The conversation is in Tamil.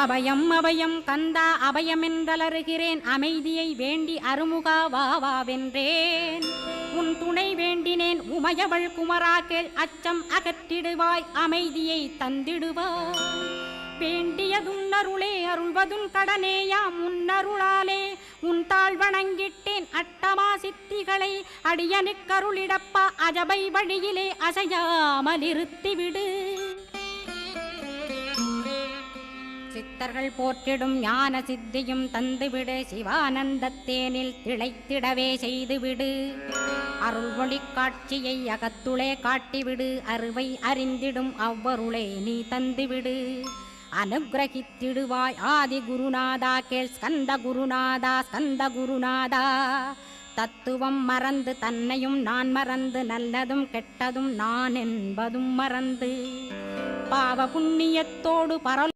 அபயம் அபயம் கந்தா அபயமென்றலறுகிறேன், அமைதியை வேண்டி அருமுகா வா வென்றேன். உன் துணை வேண்டினேன் உமையவள் குமரா கேள், அச்சம் அகற்றிடுவாய் அமைதியை தந்திடுவாய். வேண்டியதுன்னருளே அருள்வதும் கடனேயாம் உன்னருளாலே, உன் தாழ் வணங்கிட்டேன் அட்டமா சித்திகளை அடியனுக்கருளிடப்பா, அஜபை வழியிலே அசையாமல் இருத்திவிடு. சித்தர்கள் போற்றிடும் ஞான சித்தியும் தந்துவிடு, சிவானந்தத்தேனில் திளைத்திடவே செய்துவிடு. அருள் ஒளி காட்சியை அகத்துளே காட்டிவிடு, அருவை அறிந்திடும் அவ்வருளே நீ தந்துவிடு. அனுகிரகித்திடுவாய் ஆதி குருநாதா கேள், ஸ்கந்த குருநாதா ஸ்கந்த குருநாதா. தத்துவம் மறந்து தன்னையும் நான் மறந்து, நல்லதும் கெட்டதும் நான் என்பதும் மறந்து, பாவ புண்ணியத்தோடு பரல்